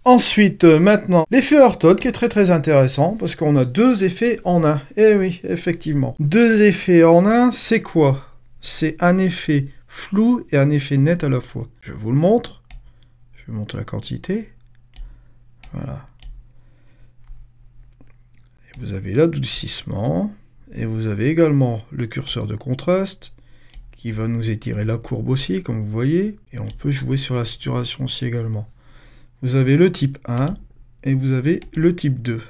Ensuite, maintenant, l'effet Horton qui est très intéressant parce qu'on a deux effets en un. Eh oui, effectivement. Deux effets en un, c'est quoi? C'est un effet flou et un effet net à la fois. Je vous le montre. Je vous montre la quantité. Voilà. Et vous avez l'adoucissement. Et vous avez également le curseur de contraste qui va nous étirer la courbe aussi, comme vous voyez. Et on peut jouer sur la saturation aussi également. Vous avez le type 1 et vous avez le type 2.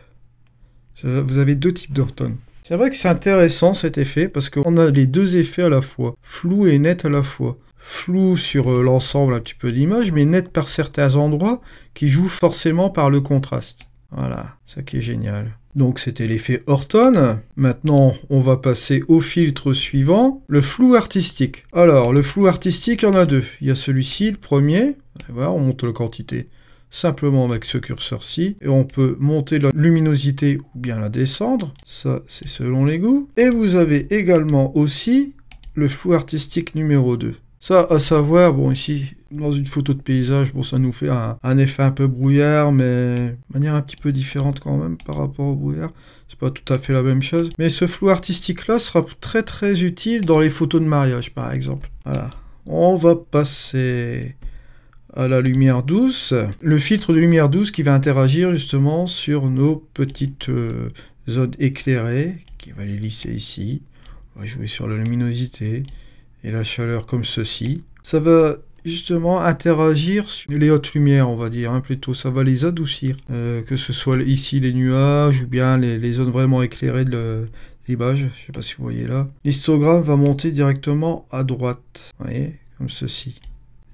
Vous avez deux types d'Horton. C'est vrai que c'est intéressant cet effet parce qu'on a les deux effets à la fois, flou et net à la fois. Flou sur l'ensemble un petit peu d'image, mais net par certains endroits qui jouent forcément par le contraste. Voilà, ça qui est génial. Donc c'était l'effet Horton. Maintenant, on va passer au filtre suivant, le flou artistique. Alors, le flou artistique, il y en a deux. Il y a celui-ci, le premier. Voilà, on monte la quantité simplement avec ce curseur-ci. Et on peut monter la luminosité ou bien la descendre. Ça, c'est selon les goûts. Et vous avez également aussi le flou artistique numéro 2. Ça, à savoir, bon ici, dans une photo de paysage, bon ça nous fait un effet un peu brouillard, mais de manière un petit peu différente quand même par rapport au brouillard. C'est pas tout à fait la même chose. Mais ce flou artistique-là sera très utile dans les photos de mariage, par exemple. Voilà. On va passer à la lumière douce. Le filtre de lumière douce qui va interagir justement sur nos petites zones éclairées, qui va les lisser ici. On va jouer sur la luminosité et la chaleur comme ceci. Ça va justement interagir sur les hautes lumières, on va dire, hein, plutôt. Ça va les adoucir. Que ce soit ici les nuages ou bien les zones vraiment éclairées de l'image. Je ne sais pas si vous voyez là. L'histogramme va monter directement à droite. Vous voyez, comme ceci.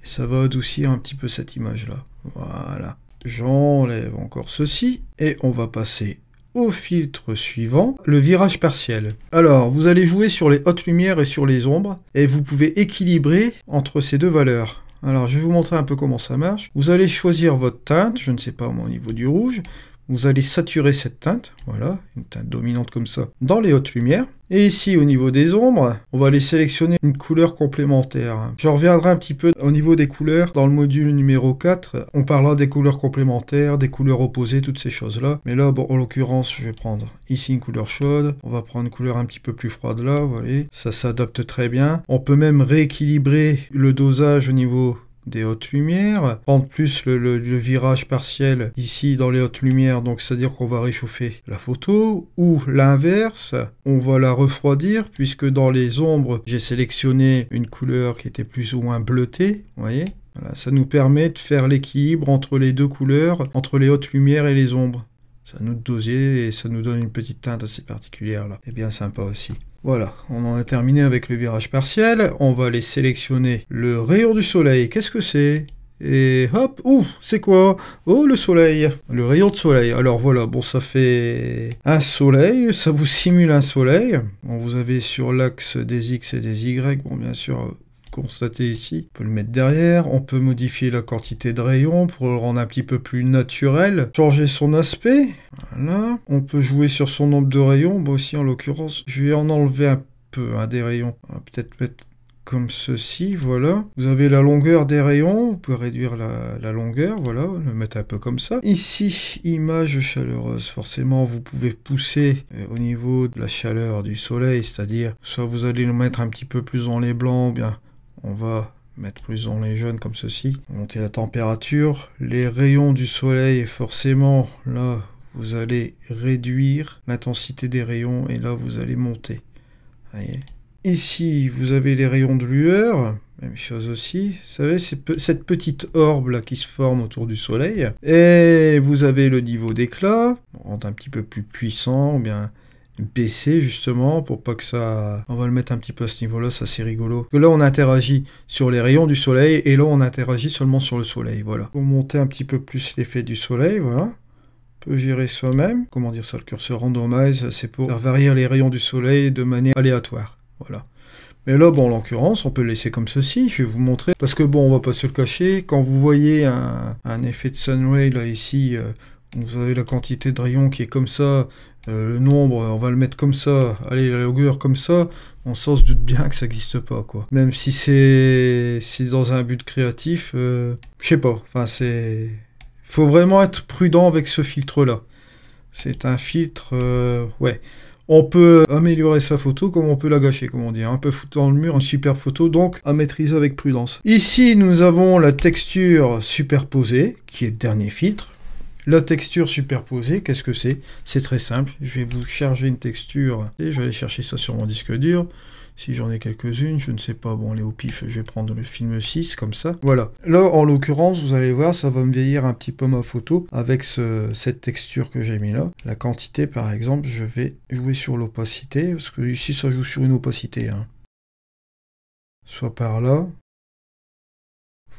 Et ça va adoucir un petit peu cette image-là. Voilà. J'enlève encore ceci. Et on va passer au filtre suivant, le virage partiel. Alors, vous allez jouer sur les hautes lumières et sur les ombres, et vous pouvez équilibrer entre ces deux valeurs. Alors, je vais vous montrer un peu comment ça marche. Vous allez choisir votre teinte, je ne sais pas moi, au niveau du rouge. Vous allez saturer cette teinte, voilà, une teinte dominante comme ça, dans les hautes lumières. Et ici, au niveau des ombres, on va aller sélectionner une couleur complémentaire. Je reviendrai un petit peu au niveau des couleurs. Dans le module numéro 4, on parlera des couleurs complémentaires, des couleurs opposées, toutes ces choses-là. Mais là, bon, en l'occurrence, je vais prendre ici une couleur chaude. On va prendre une couleur un petit peu plus froide là, vous voyez. Ça s'adapte très bien. On peut même rééquilibrer le dosage au niveau des hautes lumières, prendre plus le virage partiel ici dans les hautes lumières, donc c'est à dire qu'on va réchauffer la photo, ou l'inverse, on va la refroidir puisque dans les ombres j'ai sélectionné une couleur qui était plus ou moins bleutée, vous voyez. Voilà, ça nous permet de faire l'équilibre entre les deux couleurs, entre les hautes lumières et les ombres. Ça nous dosier et ça nous donne une petite teinte assez particulière là, et bien sympa aussi. Voilà, on en a terminé avec le virage partiel. On va aller sélectionner le rayon du soleil. Qu'est-ce que c'est? Et hop, ouh, c'est quoi? Oh, le soleil, le rayon de soleil. Alors voilà, bon, ça fait un soleil, ça vous simule un soleil. Bon, vous avez sur l'axe des X et des Y, bon, bien sûr, constatez ici. On peut le mettre derrière, on peut modifier la quantité de rayon pour le rendre un petit peu plus naturel, changer son aspect, voilà. On peut jouer sur son nombre de rayons, bon aussi en l'occurrence, je vais en enlever un peu des rayons, on va peut-être mettre comme ceci, voilà. Vous avez la longueur des rayons, vous pouvez réduire la longueur, voilà, le mettre un peu comme ça. Ici, image chaleureuse, forcément vous pouvez pousser au niveau de la chaleur du soleil, c'est-à-dire soit vous allez le mettre un petit peu plus dans les blancs, bien on va mettre plus dans les jaunes comme ceci. Monter la température. Les rayons du soleil, forcément, là, vous allez réduire l'intensité des rayons et là, vous allez monter. Voyez. Ici, vous avez les rayons de lueur. Même chose aussi. Vous savez, cette petite orbe là qui se forme autour du soleil. Et vous avez le niveau d'éclat. On rend un petit peu plus puissant, ou bien baisser justement pour pas que ça... On va le mettre un petit peu à ce niveau-là, ça c'est rigolo. Parce que là on interagit sur les rayons du soleil et là on interagit seulement sur le soleil, voilà. Pour monter un petit peu plus l'effet du soleil, voilà. On peut gérer soi-même. Comment dire ça, le curseur randomize, c'est pour faire varier les rayons du soleil de manière aléatoire, voilà. Mais là, bon, en l'occurrence, on peut le laisser comme ceci, je vais vous montrer. Parce que bon, on va pas se le cacher, quand vous voyez un effet de sunray là ici, vous avez la quantité de rayons qui est comme ça, le nombre, on va le mettre comme ça, allez, la longueur comme ça, on se doute bien que ça n'existe pas, quoi. Même si c'est dans un but créatif, je sais pas, enfin c'est... Faut vraiment être prudent avec ce filtre-là. C'est un filtre... ouais. On peut améliorer sa photo comme on peut la gâcher, comme on dit. Un peu foutre dans le mur une super photo, donc à maîtriser avec prudence. Ici, nous avons la texture superposée, qui est le dernier filtre. La texture superposée, qu'est-ce que c'est? C'est très simple. Je vais vous charger une texture. Et je vais aller chercher ça sur mon disque dur. Si j'en ai quelques-unes, je ne sais pas. Bon, les au pif, je vais prendre le film 6, comme ça. Voilà. Là, en l'occurrence, vous allez voir, ça va me vieillir un petit peu ma photo avec cette texture que j'ai mis là. La quantité, par exemple, je vais jouer sur l'opacité, parce que ici, ça joue sur une opacité. Hein. Soit par là.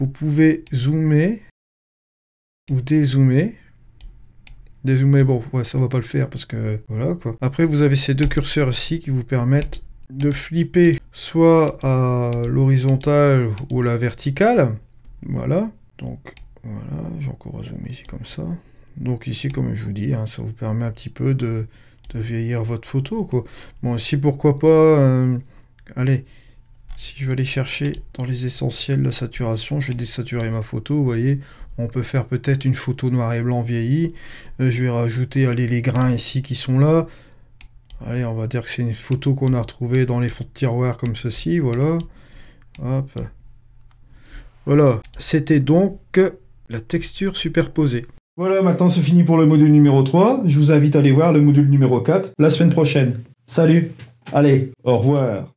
Vous pouvez zoomer ou dézoomer. Dézoomer, bon, ouais, ça va pas le faire, parce que... Voilà, quoi. Après, vous avez ces deux curseurs ici qui vous permettent de flipper soit à l'horizontale ou à la verticale. Voilà. Donc, voilà, j'ai encore zoomé ici comme ça. Donc ici, comme je vous dis, hein, ça vous permet un petit peu de vieillir votre photo, quoi. Bon, ici, pourquoi pas... allez, si je vais aller chercher dans les essentiels la saturation, je vais désaturer ma photo, vous voyez. On peut faire peut-être une photo noir et blanc vieillie. Je vais rajouter, allez, les grains ici qui sont là. Allez, on va dire que c'est une photo qu'on a retrouvée dans les fonds de tiroir comme ceci, voilà. Hop. Voilà, c'était donc la texture superposée. Voilà, maintenant c'est fini pour le module numéro 3. Je vous invite à aller voir le module numéro 4 la semaine prochaine. Salut, allez, au revoir.